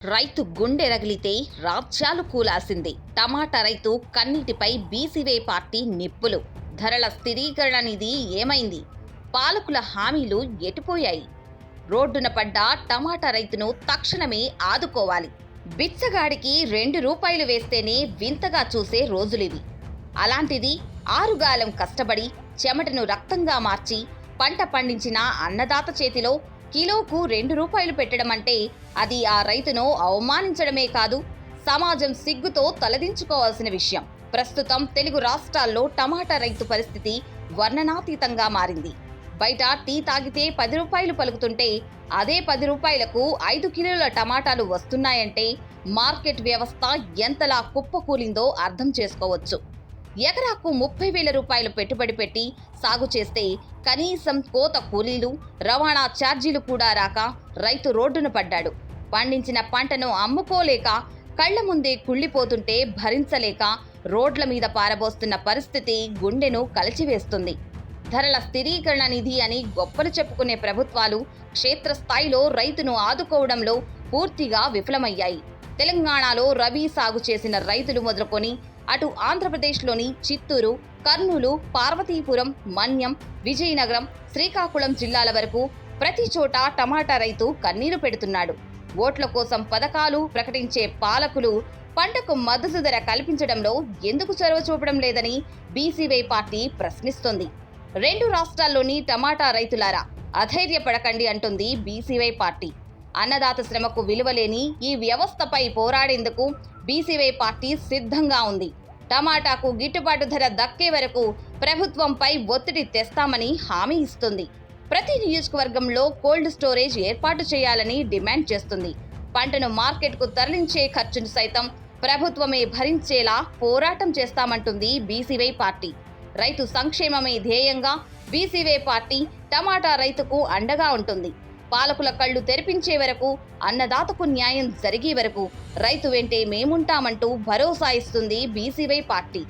రైతు గుండె రగిలితే రాజ్యాలు కూలాల్సిందే. టమాటా రైతు కన్నీటిపై బీసీవై పార్టీ నిప్పులు. ధరల స్థిరీకరణ నిధి ఏమైంది? పాలకుల హామీలు ఎటుపోయాయి? రోడ్డున పడ్డ టమాటా రైతును తక్షణమే ఆదుకోవాలి. బిచ్చగాడికి ₹2 వేస్తేనే వింతగా చూసే రోజులివి. అలాంటిది ఆరుగాలం కష్టపడి చెమటను రక్తంగా మార్చి పంట పండించిన అన్నదాత చేతిలో కిలోకు ₹2 పెట్టడం అంటే అది ఆ రైతును అవమానించడమే కాదు, సమాజం సిగ్గుతో తలదించుకోవాల్సిన విషయం. ప్రస్తుతం తెలుగు రాష్ట్రాల్లో టమాటా రైతు పరిస్థితి వర్ణనాతీతంగా మారింది. బయట టీ తాగితే ₹10 పలుకుతుంటే అదే ₹10కు 5 కిలోల టమాటాలు వస్తున్నాయంటే మార్కెట్ వ్యవస్థ ఎంతలా కుప్పకూలిందో అర్థం చేసుకోవచ్చు. ఎకరాకు ₹30,000 పెట్టుబడి పెట్టి సాగు చేస్తే కనీసం కోత కూలీలు, రవాణా ఛార్జీలు కూడా రాక రైతు రోడ్డున పడ్డాడు. పండించిన పంటను అమ్ముకోలేక కళ్ల ముందే కుళ్లిపోతుంటే భరించలేక రోడ్ల మీద పారబోస్తున్న పరిస్థితి గుండెను కలిచివేస్తుంది. ధరల స్థిరీకరణ నిధి అని గొప్పలు చెప్పుకునే ప్రభుత్వాలు క్షేత్రస్థాయిలో రైతును ఆదుకోవడంలో పూర్తిగా విఫలమయ్యాయి. తెలంగాణలో రబీ సాగు చేసిన రైతులు మొదలుకొని అటు ఆంధ్రప్రదేశ్లోని చిత్తూరు, కర్నూలు, పార్వతీపురం, మన్యం, విజయనగరం, శ్రీకాకుళం జిల్లాల వరకు ప్రతి చోట టమాటా రైతు కన్నీరు పెడుతున్నాడు. ఓట్ల కోసం పథకాలు ప్రకటించే పాలకులు పంటకు మద్దతు ధర కల్పించడంలో ఎందుకు చొరవ చూపడం లేదని బీసీవై పార్టీ ప్రశ్నిస్తోంది. 2 రాష్ట్రాల్లోని టమాటా రైతులారా అధైర్యపడకండి అంటుంది బీసీవై పార్టీ. అన్నదాత శ్రమకు విలువలేని ఈ వ్యవస్థపై పోరాడేందుకు బీసీవై పార్టీ సిద్ధంగా ఉంది. టమాటాకు గిట్టుబాటు ధర దక్కే వరకు ప్రభుత్వంపై ఒత్తిడి తెస్తామని హామీ ఇస్తుంది. ప్రతి నియోజకవర్గంలో కోల్డ్ స్టోరేజ్ ఏర్పాటు చేయాలని డిమాండ్ చేస్తుంది. పంటను మార్కెట్కు తరలించే ఖర్చును సైతం ప్రభుత్వమే భరించేలా పోరాటం చేస్తామంటుంది బీసీవై పార్టీ. రైతు సంక్షేమమే ధ్యేయంగా బీసీవై పార్టీ టమాటా రైతుకు అండగా ఉంటుంది. పాలకుల కళ్లు తెరిపించే వరకు, అన్నదాతకు న్యాయం జరిగే వరకు రైతు వెంటే మేముంటామంటూ భరోసా ఇస్తుంది బీసీవై పార్టీ.